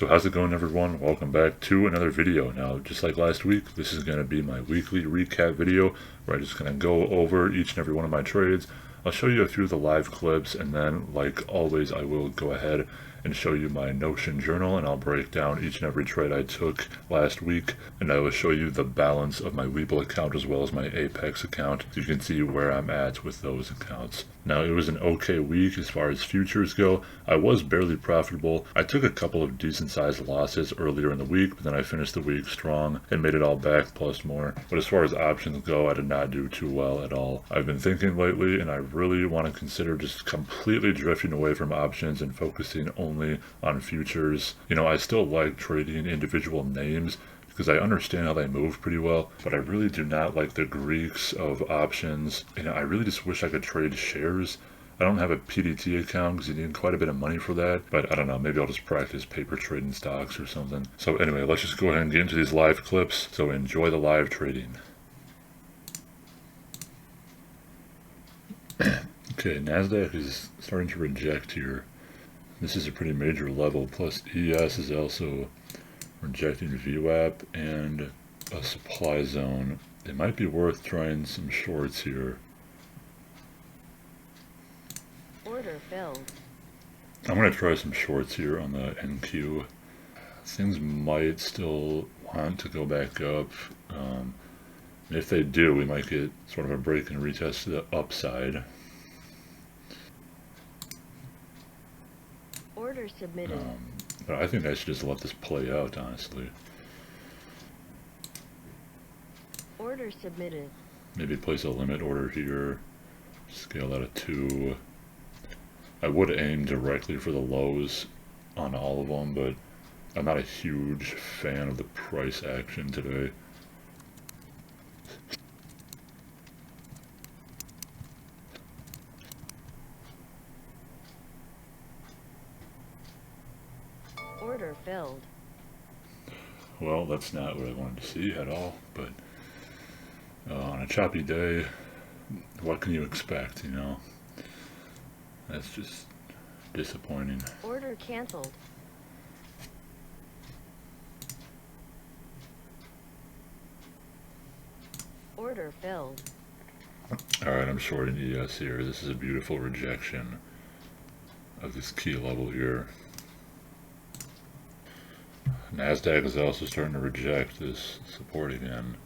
So how's it going, everyone? Welcome back to another video. Now, just like last week, this is going to be my weekly recap video where I'm just going to go over each and every one of my trades. I'll show you a few of the live clips, and then, like always, I will go ahead and show you my Notion journal, and I'll break down each and every trade I took last week, and I will show you the balance of my Webull account as well as my Apex account, so you can see where I'm at with those accounts. Now, it was an okay week as far as futures go. I was barely profitable. I took a couple of decent sized losses earlier in the week, but then I finished the week strong and made it all back plus more. But as far as options go, I did not do too well at all. I've been thinking lately, and I really want to consider just completely drifting away from options and focusing only on futures. You know, I still like trading individual names because I understand how they move pretty well, but I really do not like the Greeks of options. You know, I really just wish I could trade shares. I don't have a PDT account because you need quite a bit of money for that, but I don't know, maybe I'll just practice paper trading stocks or something. So anyway, let's just go ahead and get into these live clips, so enjoy the live trading. Okay, NASDAQ is starting to reject here. This is a pretty major level, plus ES is also rejecting VWAP and a supply zone. It might be worth trying some shorts here. Order filled. I'm going to try some shorts here on the NQ. Things might still want to go back up. And if they do, we might get sort of a break and retest to the upside. Order submitted. But I think I should just let this play out, honestly. Order submitted. Maybe place a limit order here. Scale that to 2. I would aim directly for the lows on all of them, but I'm not a huge fan of the price action today. Order filled. Well, that's not what I wanted to see at all, but on a choppy day, what can you expect, you know? That's just disappointing. Order canceled. Order filled. Alright, I'm shorting ES here. This is a beautiful rejection of this key level here. NASDAQ is also starting to reject this support again.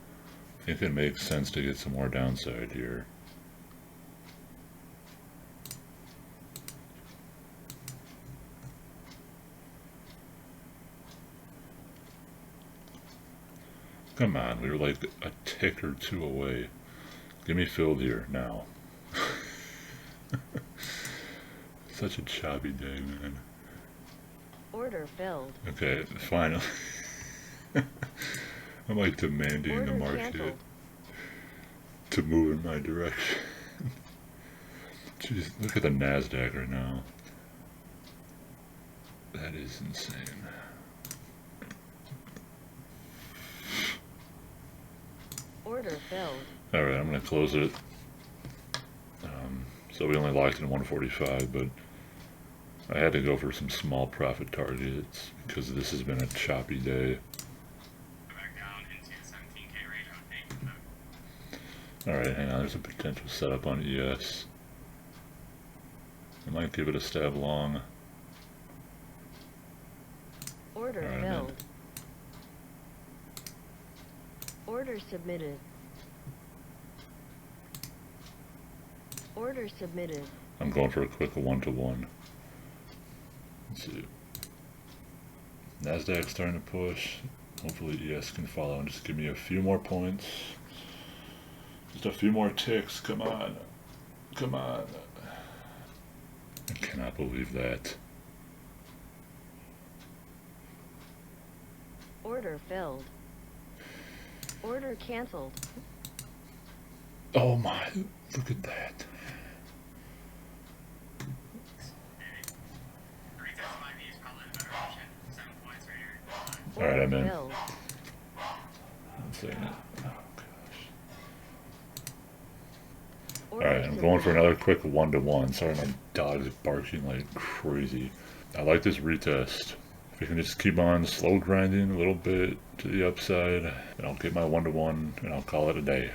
I think it makes sense to get some more downside here. Come on, we were like a tick or two away. Give me filled here now. Such a choppy day, man. Order filled. Okay, finally. I'm like demanding Order the market canceled. to move in my direction. Jeez, look at the NASDAQ right now. That is insane. Order filled. Alright, I'm going to close it. So we only locked in 145, but I had to go for some small profit targets because this has been a choppy day. Alright, hang on, there's a potential setup on ES. I might give it a stab long. Order filled. Order submitted. Order submitted. I'm going for a quick 1-to-1. Let's see. NASDAQ starting to push. Hopefully ES can follow and just give me a few more points. Just a few more ticks. Come on. Come on. I cannot believe that. Order filled. Order canceled. Oh my, look at that. Alright, I'm in. Filled. One second. Oh gosh. Order Alright, I'm going for another quick 1-to-1. Sorry, my dog is barking like crazy. I like this retest. we can just keep on slow grinding a little bit to the upside, and I'll get my 1-to-1, and I'll call it a day.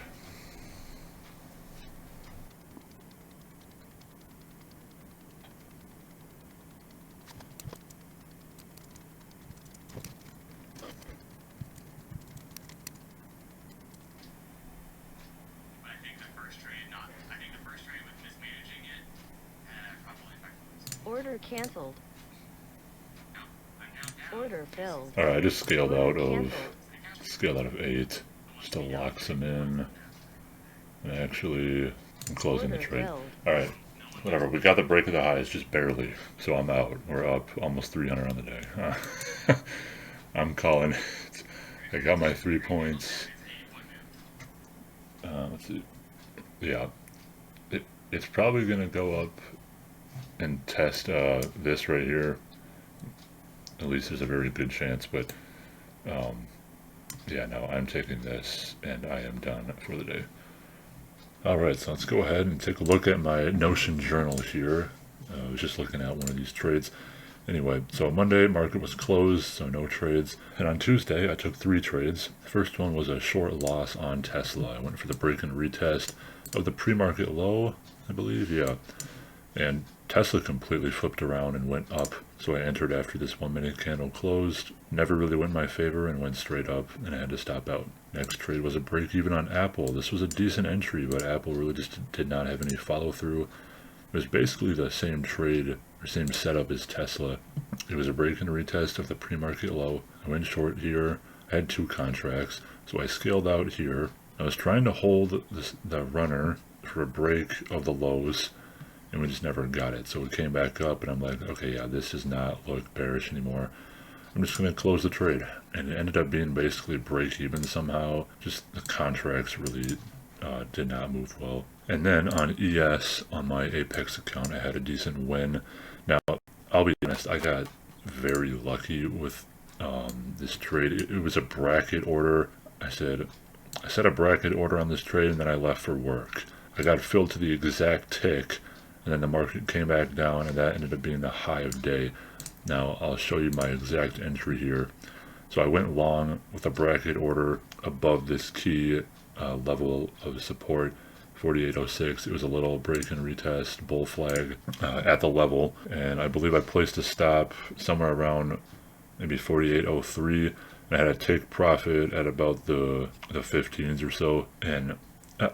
Order canceled. Order filled. Alright, I just scaled out Order of 8. Still locks them in. And actually, I'm closing the Order trade. filled. Alright, whatever. We got the break of the highs, just barely. So I'm out. We're up almost 300 on the day. I'm calling it. I got my 3 points. Let's see. Yeah. It's probably going to go up and test this right here. At least there's a very good chance, but yeah, no, I'm taking this and I am done for the day. Alright, so let's go ahead and take a look at my Notion journal here. I was just looking at one of these trades. Anyway, so Monday, market was closed, so no trades. And on Tuesday, I took 3 trades. The first one was a short loss on Tesla. I went for the break and retest of the pre-market low, I believe, yeah. And Tesla completely flipped around and went up. So I entered after this 1 minute candle closed. Never really went in my favor and went straight up, and I had to stop out. Next trade was a break even on Apple. This was a decent entry, but Apple really just did not have any follow through. It was basically the same trade or same setup as Tesla. It was a break and retest of the pre-market low. I went short here. I had 2 contracts, so I scaled out here. I was trying to hold the runner for a break of the lows, and we just never got it. So it came back up, and I'm like, okay, yeah, this does not look bearish anymore. I'm just going to close the trade. And it ended up being basically break even somehow. Just the contracts really did not move well. And then on ES, on my Apex account, I had a decent win. Now, I'll be honest, I got very lucky with this trade. It was a bracket order. I set a bracket order on this trade, and then I left for work. I got filled to the exact tick, and then the market came back down, and that ended up being the high of day. Now, I'll show you my exact entry here. So I went long with a bracket order above this key level of support, 4806. It was a little break and retest bull flag at the level, and I believe I placed a stop somewhere around maybe 4803, and I had a take profit at about the 15s or so. And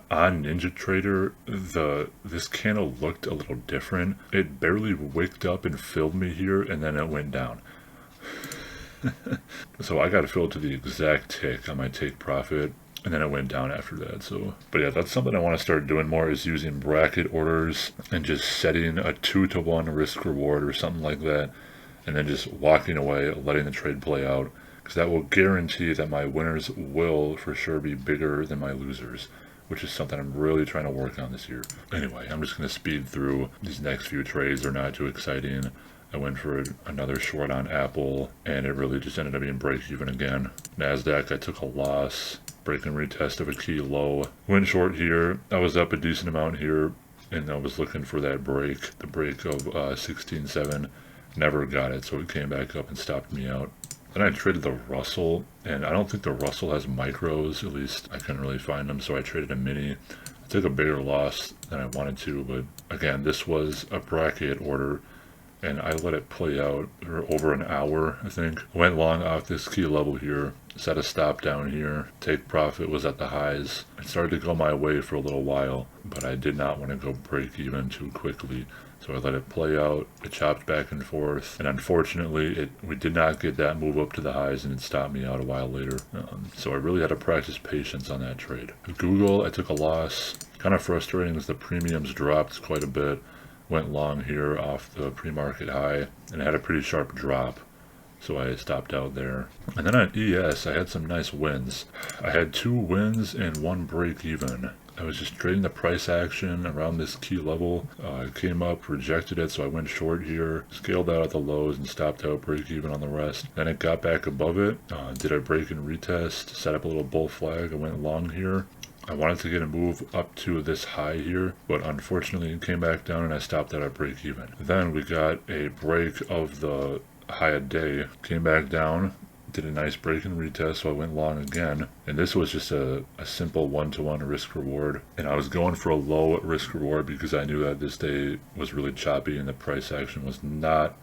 on NinjaTrader, this candle looked a little different. It barely wicked up and filled me here, and then it went down. So I got filled to the exact tick on my take profit, and then it went down after that. So, but yeah, that's something I want to start doing more, is using bracket orders and just setting a 2-to-1 risk reward or something like that, and then just walking away, letting the trade play out, because that will guarantee that my winners will for sure be bigger than my losers, which is something I'm really trying to work on this year. Anyway, I'm just going to speed through these next few trades. They're not too exciting. I went for another short on Apple, and it really just ended up being break even again. NASDAQ, I took a loss, break and retest of a key low. Went short here. I was up a decent amount here, and I was looking for that break, the break of 16.7. Never got it, so it came back up and stopped me out. Then I traded the Russell, and I don't think the Russell has micros, at least I couldn't really find them, so I traded a mini. I took a bigger loss than I wanted to, but again, this was a bracket order, and I let it play out for over an hour, I think. I went long off this key level here, set a stop down here, take profit was at the highs. It started to go my way for a little while, but I did not want to go break even too quickly. So I let it play out, it chopped back and forth, and unfortunately we did not get that move up to the highs, and it stopped me out a while later. So I really had to practice patience on that trade. Google, I took a loss. Kind of frustrating as the premiums dropped quite a bit. Went long here off the pre-market high, and had a pretty sharp drop. So I stopped out there. And then on ES, I had some nice wins. I had 2 wins and 1 break even. I was just trading the price action around this key level. It came up, rejected it, so I went short here, scaled out at the lows and stopped out break even on the rest. Then it got back above it, did a break and retest, set up a little bull flag, I went long here. I wanted to get a move up to this high here, but unfortunately it came back down and I stopped out at break even. Then we got a break of the high a day. Came back down, did a nice break and retest, so I went long again. And this was just a simple 1-to-1 risk reward. And I was going for a low risk reward because I knew that this day was really choppy and the price action was not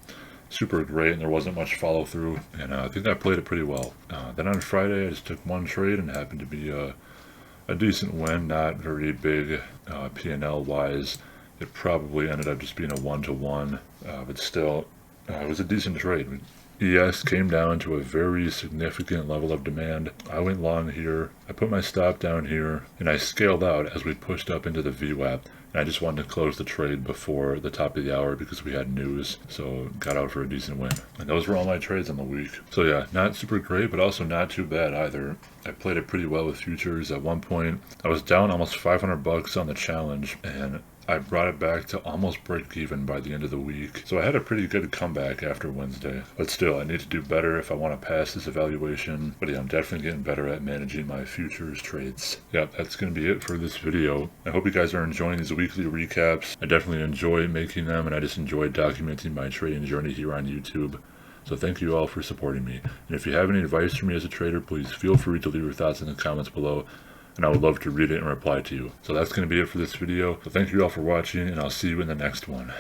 super great and there wasn't much follow through. And I think I played it pretty well. Then on Friday I just took one trade and happened to be a decent win, not very big P&L wise. It probably ended up just being a 1-to-1, but still, it was a decent trade. ES came down to a very significant level of demand. I went long here, I put my stop down here, and I scaled out as we pushed up into the VWAP. And I just wanted to close the trade before the top of the hour because we had news, so got out for a decent win. And those were all my trades on the week. So yeah, not super great, but also not too bad either. I played it pretty well with futures. At one point, I was down almost 500 bucks on the challenge, and I brought it back to almost break even by the end of the week. So I had a pretty good comeback after Wednesday. But still, I need to do better if I want to pass this evaluation. But yeah, I'm definitely getting better at managing my futures trades. Yeah, that's going to be it for this video. I hope you guys are enjoying these weekly recaps. I definitely enjoy making them, and I just enjoy documenting my trading journey here on YouTube. So thank you all for supporting me. And if you have any advice for me as a trader, please feel free to leave your thoughts in the comments below, and I would love to read it and reply to you. So that's going to be it for this video. So thank you all for watching, and I'll see you in the next one.